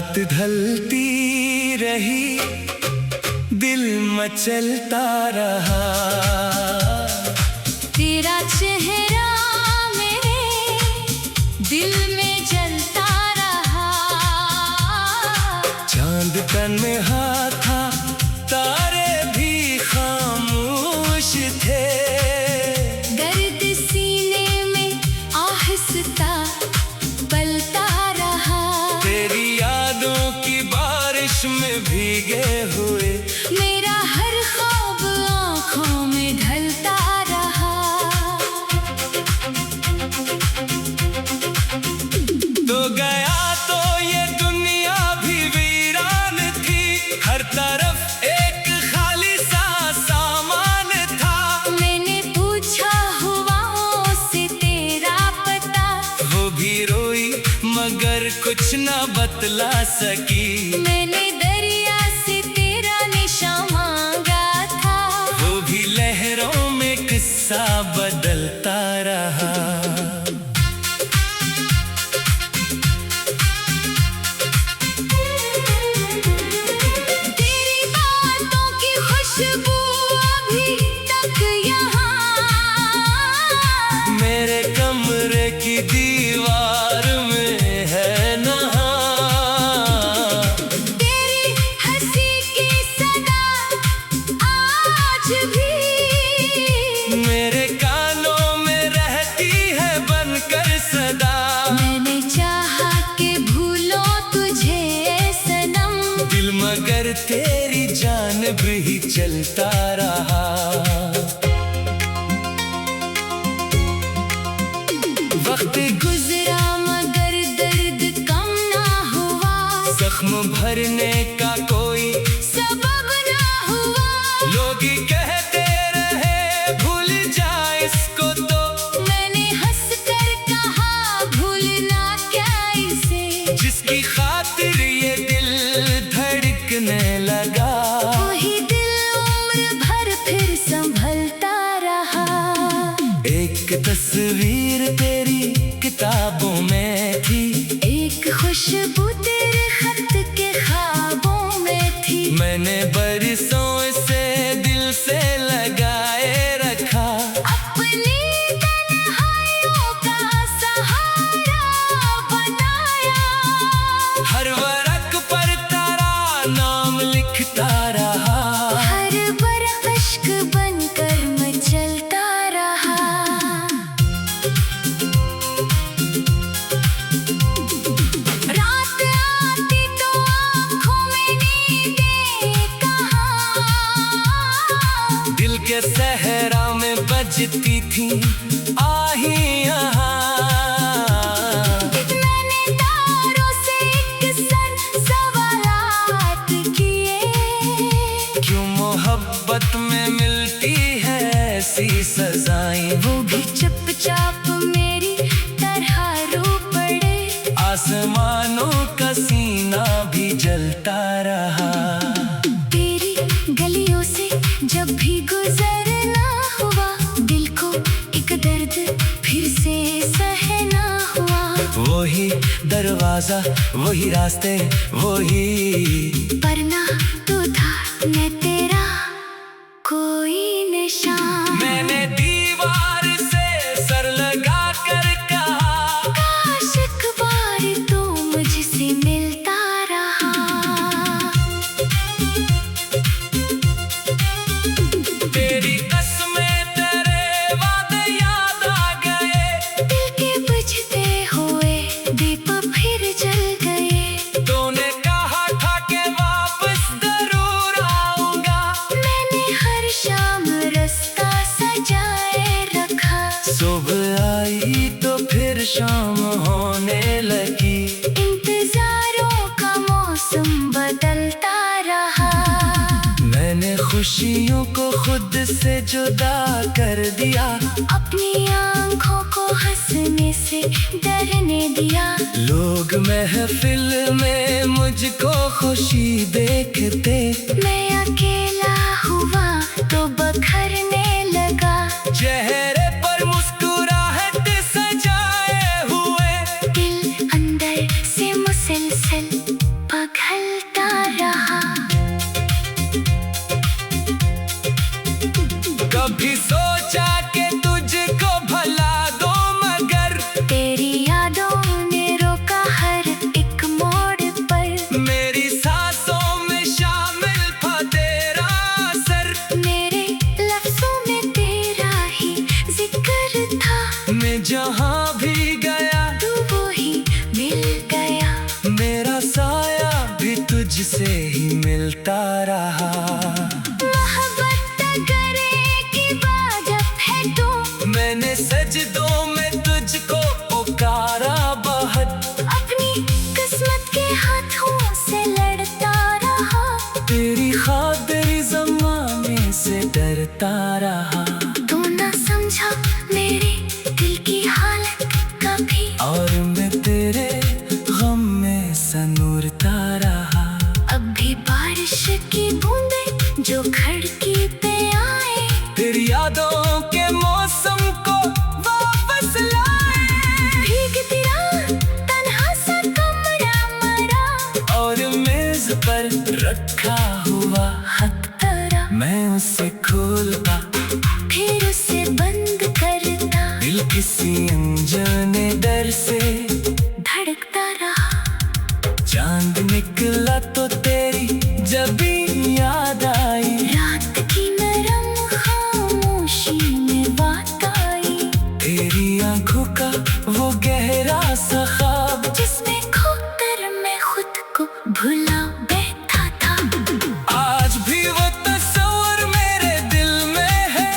रात ढलती रही, दिल मचलता रहा। तेरा चेहरा मेरे दिल में जलता रहा। चांद तन में हाथ था, तारे भी खामोश थे। दर्द सीने में आहिस्ता पलता रहा। तेरी यादों की बारिश में भीगे हुए मेरा हर ख्वाब आँखों में ढलता रहा। तो गया तो ये दुनिया भी वीरान थी, हर तरफ एक खाली सा सामान था। मैंने पूछा हुआओं से तेरा पता, वो भी रोई मगर कुछ ना बतला सकी। मैंने दरिया से तेरा निशान मांगा था, वो भी लहरों में किस्सा बदलता रहा। तेरी बातों की खुशबू अभी तक यहाँ मेरे कमरे की दीवार में है नहा। तेरी हंसी की सदा आज भी मेरे कानों में रहती है बनकर सदा। मैंने चाहा कि भूलो तुझे सनम, दिल मगर तेरी जानब ही चलता रहा। वक्त गुजरा मगर दर्द कम ना हुआ। जख्म भरने का कोई सबब ना हुआ। लोग कहते रहे भूल जा इसको, तो मैंने हंस कर कहा भूलना क्या इसे। जिसकी खातिर ये दिल धड़कने लगा। वही दिल उम्र भर फिर संभलता रहा। एक तस्वीर तेरी किताबों में थी, एक खुशबू तेरे खत के ख्वाबों में थी। मैंने बरसों से दिल से लगाए रखा। अपनी तन्हाइयों का सहारा बनाया। हर वरक पर तेरा नाम लिखता रहा। हर बरख अश्क बनकर मैं चलता रहा। रात आती तो आँखों में नींदें कहाँ। दिल के सहरा में बजती थी आही यहाँ। मैंने तारों से एक सर सवालात किए। क्यों मोहब्बत में मिलती है ऐसी सजाएं। वो भी चुपचाप मेरी तरह रो पड़े। आसमानों का सीना भी जलता रहा। तेरी गलियों से जब भी गुजरना हुआ, दिल को एक दर्द फिर से सहना हुआ। वही दरवाजा, वही रास्ते, वही पर ना तू था न तेरा कोई निशान। मैंने दीवार से सर लगा कर कहा, काश एक बार तू मुझसे मिलता रहा। तेरी कसमें तेरे वादे याद आ गए। दिल के बुझते हुए दीप फिर जल गए। तूने कहा था कि वापस जरूर आऊंगा। मैंने हर शाम रास्ता सजाए रखा। सुबह आई तो फिर शाम होने लगी। इंतजारों का मौसम बदलता रहा। मैंने खुशियों को खुद से जुदा कर दिया। अपनी आँखों को हंसने से डरने दिया। लोग महफिल में मुझको खुशी देखते। मैं अकेला हुआ तो बखरने लगा। चेहरे पर मुस्कुराहट सजाए हुए। दिल अंदर से मुसलसल कभी सोचा कि तुझको भला दो मगर तेरी यादों ने रोका हर एक मोड़ पर। मेरी सांसों में शामिल था तेरा असर, मेरे लफ्जों में तेरा ही जिक्र था। मैं जहाँ भी गया तू वो ही मिल गया, मेरा साया भी तुझसे ही मिलता रहा। मोहब्बत अगर एक इबादत है तो मैंने सजदों में तुझको पुकारा बहुत, अपनी किस्मत के हाथों से लड़ता रहा। तेरी खातिर ज़माने से डरता रहा। तू ना समझा मेरे दिल की हालत कभी, और मैं तेरे गम में सनूरता रहा। अब भी बारिश की बूंदें जो खिड़की पे आए, फिर यादों के मौसम को वापस लाए। भीगती रात तन्हा सा कमरा मरा, और मेज पर रखा हुआ खत तेरा मैं उसे खोलता, फिर उसे बंद करता। दिल किसी अनजाने डर से धड़कता रहा, चांद निकला तो तेरी जब भी याद आई। रात की नरम खामोशी में बात आई, तेरी आंखों का वो गहरा सा ख्वाब, जिसमें खोकर मैं खुद को भुला बैठा था। आज भी वो तस्वीर मेरे दिल में है।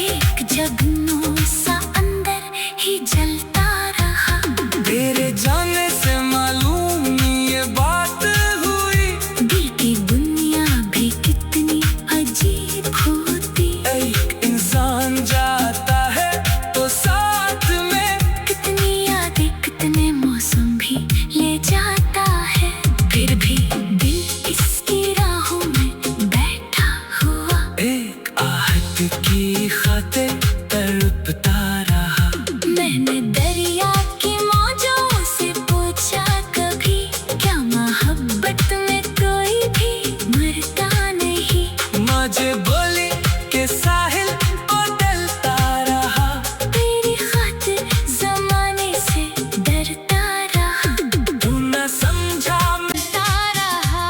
एक जगनू सा अंदर ही जलता रहा, तेरे जाने से मालूम ये बात हुई, दिल की दुनिया भी कितनी अजीब होती। एक इंसान जाता है तो साथ में कितनी यादें कितने मौसम भी ले जाता है, फिर भी दिल इसकी राहों में बैठा हुआ। एक आहट की खातिर तड़पता रहा। मैंने दरिया की मौजों से पूछा कभी, क्या मोहब्बत में कोई भी मरता नहीं। मुझे बोली के साहिल बदलता रहा। तेरी खातिर जमाने से डरता रहा, तू न समझा डरता रहा।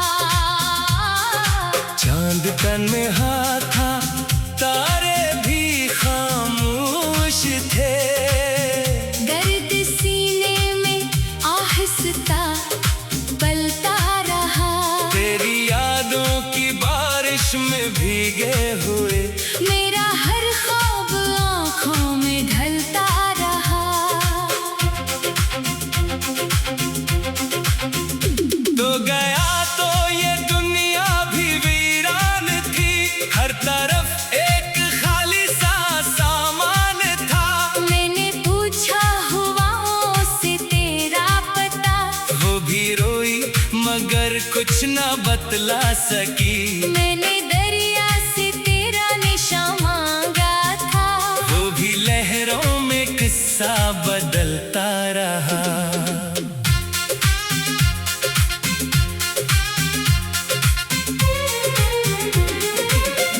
चांद तन में हाथ था, तारे भी खामोश थे। दर्द सीने में आहिस्ता पलता रहा, तेरी यादों की बारिश में भीगे हुए मेरा हर ख्वाब आँखों में ढलता रहा। तो गया तो ये दुनिया भी वीरान थी, हर तरफ एक खाली सा सामान था। मैंने पूछा हुआओं से तेरा पता, वो भी रोई मगर कुछ न बतला सकी। मैंने दरिया से तेरा निशान मांगा था, वो भी लहरों में किस्सा बदलता रहा।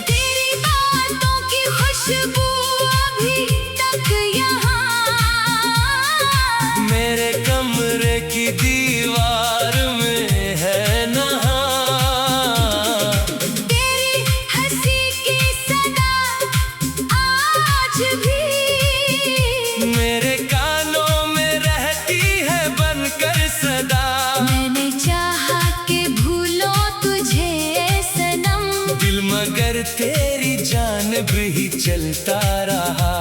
तेरी बातों की खुशबू अभी तक यहाँ मेरे कमरे की दीवार में है नहा। तेरी हंसी की सदा आज भी मेरे कानों में रहती है बनकर सदा। मैंने चाहा कि भूलो तुझे सनम, दिल मगर तेरी जानब ही चलता रहा।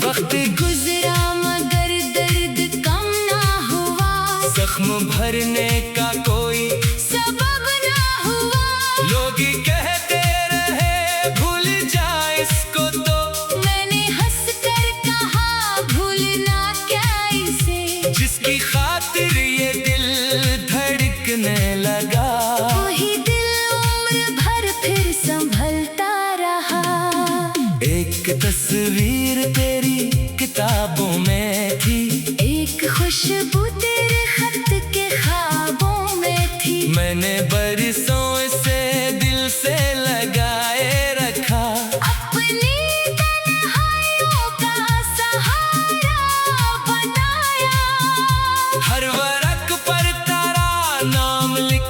वक्त गुजरा मगर दर्द कम ना हुआ, जख्म भरने का कोई सबब ना हुआ। लोग कहते रहे भूल जा इसको, तो मैंने हंस कर कहा भूलना क्या इसे, जिसकी खातिर ये दिल धड़कने लगा। वही दिल उम्र भर फिर संभलता रहा। एक तस्वीर तेरी किताबों में थी, एक खुशबू तेरे खत के ख्वाब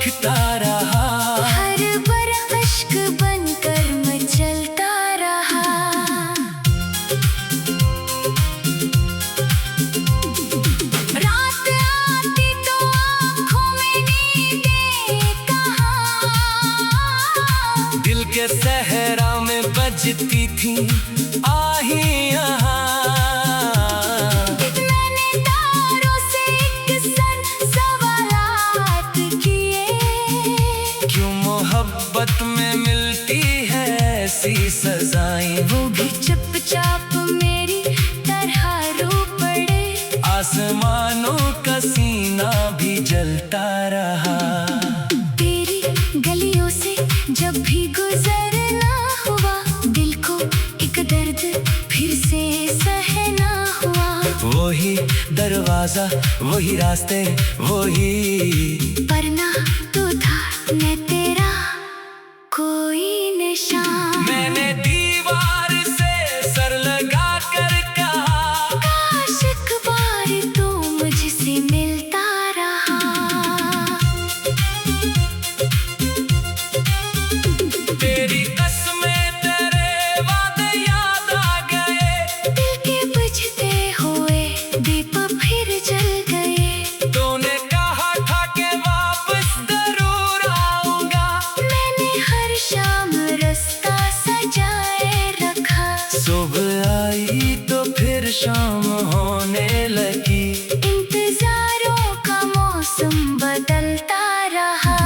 देखता रहा। हर बरफ अश्क बनकर मचलता रहा। रात आती तो आँखों में नींदें कहाँ। दिल के सहरा में बजती थी आहियाँ। मैंने तारों से एक सन सवालात किए। क्यों मोहब्बत में मिलती है ऐसी सजाएं। वो भी चुपचाप मेरी तरह रो पड़े। आसमानों का सीना भी जलता रहा। तेरी गलियों से जब भी गुजरना हुआ, दिल को एक दर्द फिर से सहना हुआ। वही दरवाजा, वही रास्ते, वही पर ना तू था न तेरा कोई निशान। मैंने दीवार से सर लगा कर कहा, काश एक बार तू मुझसे मिलता रहा। तेरी कसमें तेरे वादे याद आ गए। दिल के बुझते हुए दीप फिर जल गए। तूने कहा था कि वापस जरूर आऊंगा। मैंने हर शाम रास्ता सजाए रखा। सुबह आई तो फिर शाम होने लगी। इंतजारों का मौसम बदलता रहा।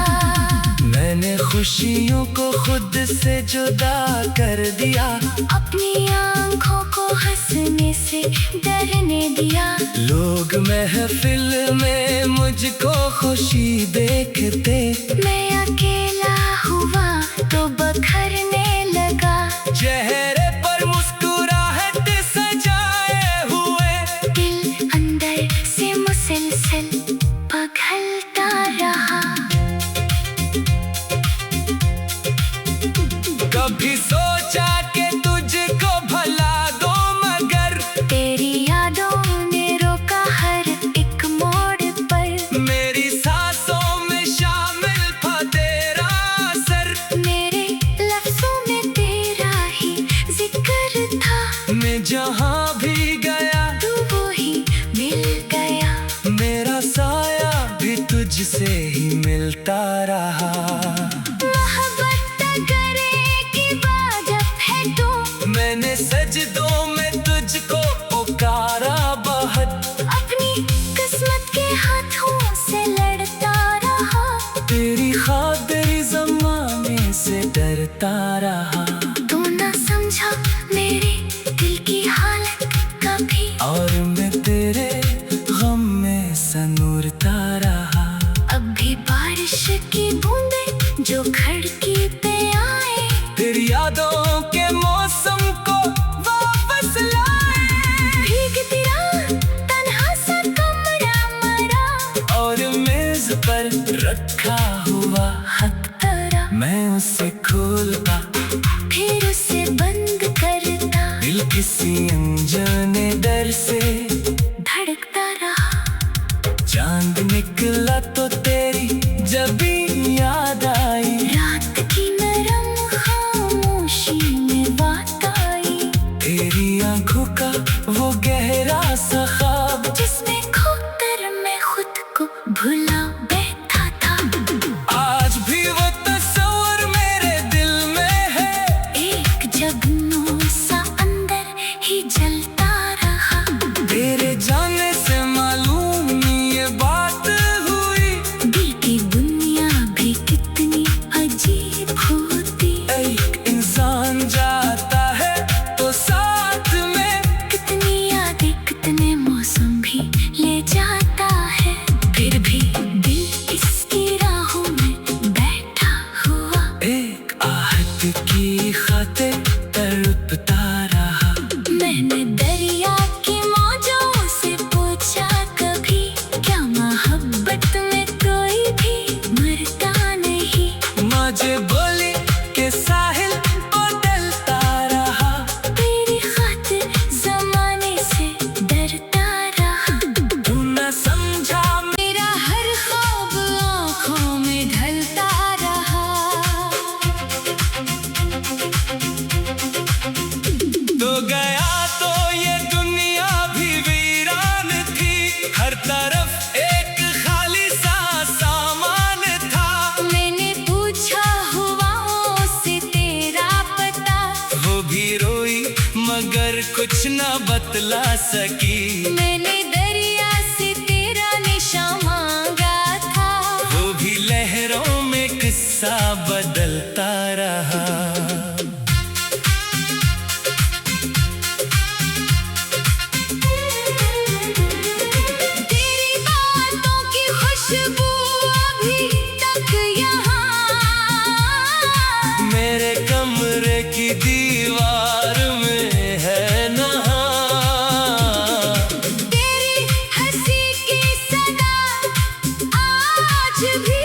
मैंने खुशियों को खुद से जुदा कर दिया। अपनी आँखों को हंसने से डरने दिया। लोग महफिल में मुझको खुशी देखते। मैं अकेला हुआ तो बखरने लगा। चेहरे पर मुस्कुराहट सजाए हुए। दिल अंदर से मुसलसल पिघलता रहा। कभी सोचा कि तुझको भला दो, मगर तेरी यादों ने रोका हर एक मोड़ पर। मेरी सांसों में शामिल था तेरा असर। मेरे लफ्जों में तेरा ही जिक्र था। मैं जहाँ भी गया तू वो ही मिल गया। मेरा साया भी तुझसे ही मिलता रहा। मोहब्बत करे की वाजब है तू। मैंने सजदों में तुझको पुकारा बहुत। अपनी किस्मत के हाथों से लड़ता रहा। तेरी खातिरी ज़माने से डरता रहा। तू ना समझा मेरे दिल की हालत कभी। और मैं तेरे गम में सनूरता रहा। अब भी बारिश की बूंदें जो खिड़की पे आए। तेरी यादों के मौसम को वापस लाए। भीगती रात तन्हा सा कमरा मरा। और मेज पर रखा हुआ हक तरा मैं उसे खोलता, फिर उसे बंद करता। दिल किसी अनजाने डर से धड़कता रहा। चांद निकला तो तेरी जब भी याद आई। रात की नरम खामोशी में बात आई। तेरी आंखों का वो गहरा सा ख्वाब, जिसमें खोकर मैं खुद को भुला बैठा था। आज भी वो तस्वीर मेरे दिल में है। एक जगनू सा अंदर ही जलता रहा। तेरे जाने से मालूम ये बात हुई। दिल की दुनिया भी कितनी अजीब होती। एक इंसान जाता है तो साथ में कितनी यादें कितने मौसम भी ले जाता है। फिर भी दिल इसकी राहों में बैठा हुआ। एक आहट की खातिर तड़पता रहा। मैंने दरिया की मौजों से पूछा कभी, क्या मोहब्बत में कोई भी मरता नहीं। मुझे बोली कि साहिल बदलता रहा। तेरी खातिर जमाने से डरता रहा। तू न समझा मेरा हर ख्वाब आँखों में ढल कुछ ना बतला सकी। मैंने दरिया से तेरा निशान मांगा था, वो भी लहरों में किस्सा बदलता रहा। तेरी बातों की खुशबू अभी तक यहाँ मेरे कमरे की दीवार में है नहा। तेरी हंसी की सदा आज भी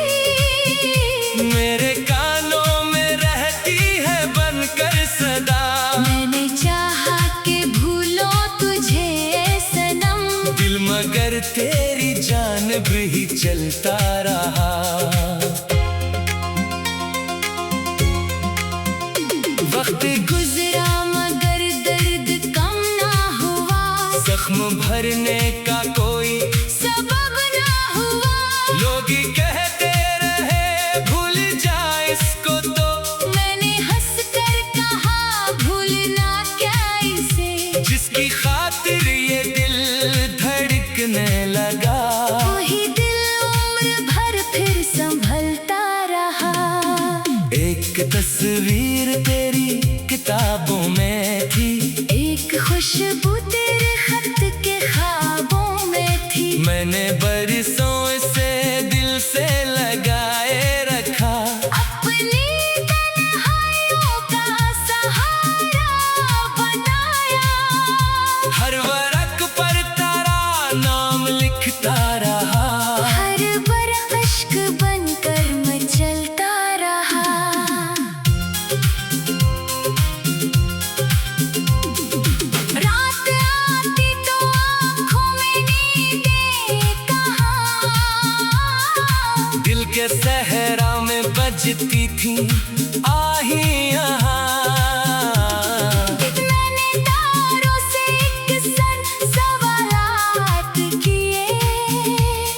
मेरे कानों में रहती है बनकर सदा। मैंने चाहा कि भूलो तुझे सनम, दिल मगर तेरी जानिब ही चलता रहा। वक्त गुजरा मगर दर्द कम ना हुआ, जख्म भरने का कोई सबब ना हुआ। लोग ही कहते रहे भूल जा इसको, तो मैंने हंस कर कहा भूलना क्या इसे, जिसकी खातिर ये दिल धड़कने लगा। वही दिल उम्र भर फिर संभलता रहा। एक तस्वीर तेरी किताबों में थी, एक खुशबू तेरे खत के ख्वाबों में थी। मैंने बरसों से दिल से लगाए रखा। अपनी तन्हाइयों का सहारा बनाया, हर वरक पर तेरा नाम लिखता रहा। हर बरख अश्क बनकर मैं चलता रहा। रात आती तो आँखों में नींदें कहाँ, दिल के सहरा में बजती थी आही यहाँ। मैंने तारों से एक सन सवालात किए,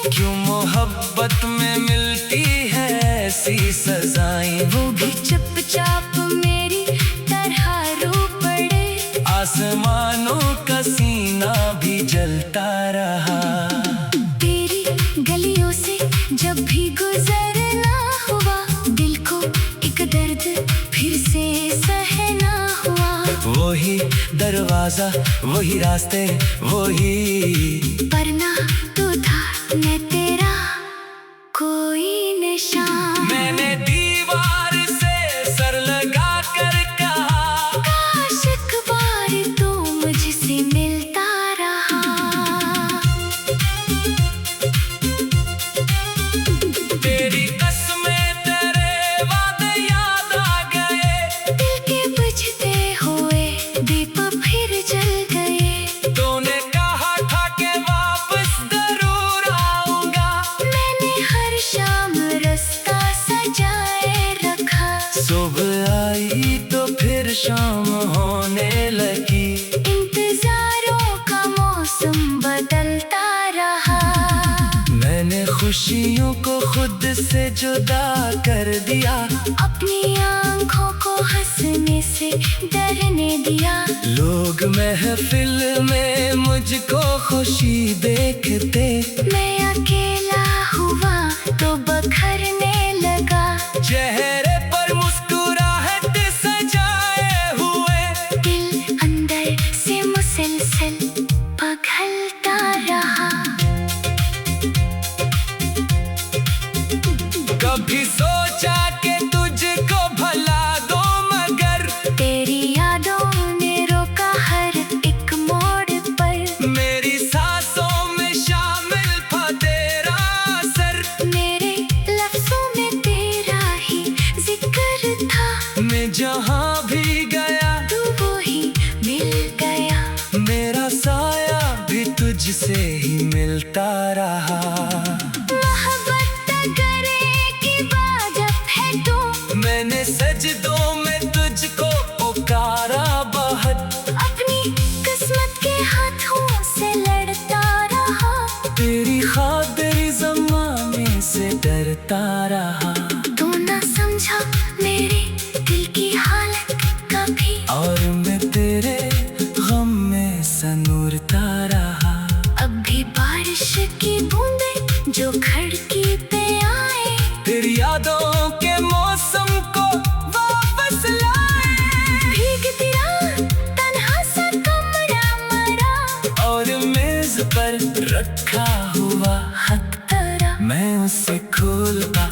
क्यों मोहब्बत में मिलती है ऐसी सजाएं। वो भी चुपचाप मेरी तरह रो पड़े। आसमानों का सीना भी जलता रहा। तेरी गलियों से जब भी गुजरना हुआ, दिल को एक दर्द फिर से सहना हुआ। वही दरवाजा, वही रास्ते, वही पर ना तू था न तेरा कोई निशान। मैंने दीवार से सर लगा कर कहा, काश एक बार तू मुझसे मिलता रहा। तेरी कसमें तेरे वादे याद आ गए। दिल के बुझते हुए दीप फिर जल गए। तूने कहा था कि वापस जरूर आऊंगा। मैंने हर शाम रास्ता सजाए रखा। सुबह आई तो फिर शाम होने लगी। इंतजारों का मौसम बदलता रहा। मैंने खुशियों को खुद से जुदा कर दिया। अपनी आँखों को हंसने से डरने दिया। लोग महफिल में मुझको खुशी देखते, मैं अकेला हुआ तो बखरने लगा। चेहरे पर मुस्कुराहट सजाए हुए। दिल अंदर से मुसलसल पिघलता रहा। कभी सोचा कि तुझको भला दो, मगर तेरी यादों ने रोका हर एक मोड़ पर। मेरी सांसों में शामिल था तेरा असर। मेरे लफ्जों में तेरा ही जिक्र था। मैं जहाँ भी गया तू वो ही मिल गया। मेरा साया भी तुझसे ही मिलता रहा। मोहब्बत अगर एक इबादत है तो मैंने सजदों में तुझको पुकारा बहुत। अपनी किस्मत के हाथों से लड़ता रहा। तेरी खातिर जमाने से डरता रहा। तू ना समझा मेरे दिल की हालत कभी। और मैं तेरे गम में यादों के मौसम को वापस लाए। भीगती रात तन्हा सा कमरा मरा, और मेज पर रखा हुआ हक तरा मैं उसे खोलता,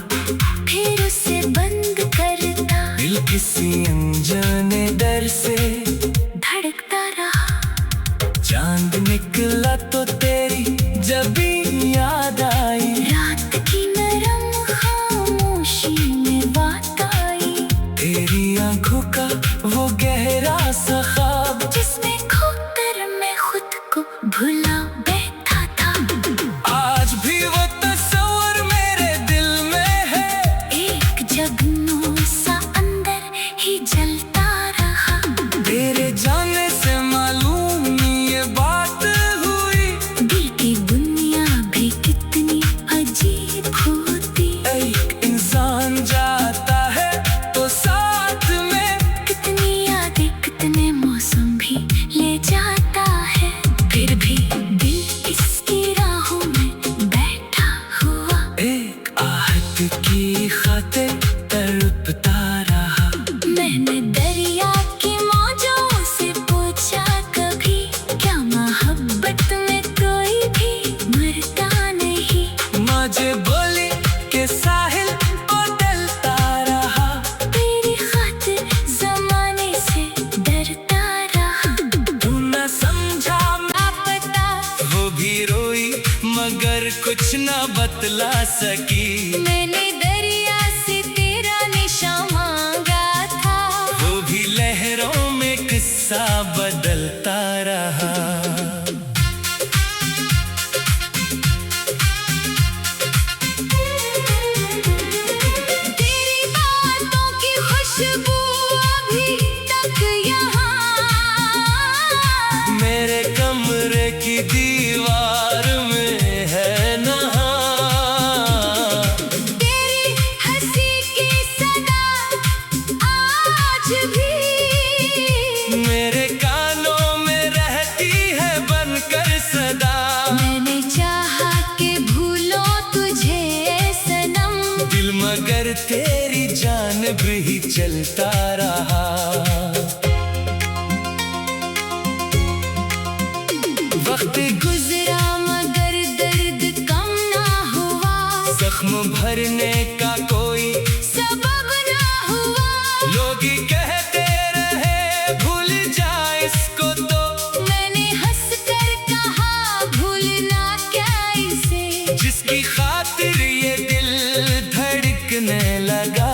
फिर उसे बंद करता, दिल किसी अनजाने डर से धड़कता रहा। चांद निकला तो तेरी जब भी याद आई, रात की नरम खामोशी में बात आई, तेरी आंखों का वो गहरा सा ख्वाब जिसमें खोकर मैं खुद को भुला बैठा था। आज भी वो तस्वीर मेरे दिल में है, एक जगनू सा अंदर ही जलता रहा। तेरे जाने से मालूम ये बात हुई, दिल की दुनिया भी कितनी अजीब होती। एक इंसान जाता है तो साथ में कितनी यादें कितने मौसम भी ले जाता है, फिर भी दिल इसकी राहों में बैठा हुआ। एक आहट की खातिर तड़पता रहा। मैंने दरिया की मौजों से पूछा कभी, क्या मोहब्बत में कोई भी मरता नहीं। मुझे बोली के साहिल बदलता रहा, तेरी खातिर जमाने से डरता रहा। तू न समझा लापता वो भी रोई मगर कुछ न बतला सकी। मैंने दरिया से तेरा निशान मांगा था, वो भी लहरों में किस्सा बदलता रहा। तेरी बातों की खुशबू अभी तक यहाँ मेरे कमरे की दीवार में है नहा, तेरी हंसी की सदा आज भी मेरे कानों में रहती है बनकर सदा। मैंने चाहा कि भूलो तुझे सनम, दिल मगर तेरी जानब ही चलता रहा। वक्त गुजरा मगर दर्द कम ना हुआ, जख्म भरने का कोई सबब ना हुआ। लोग ही कहते रहे भूल जा इसको, तो मैंने हंस कर कहा भूलना क्या इसे, जिसकी खातिर ये दिल धड़कने लगा।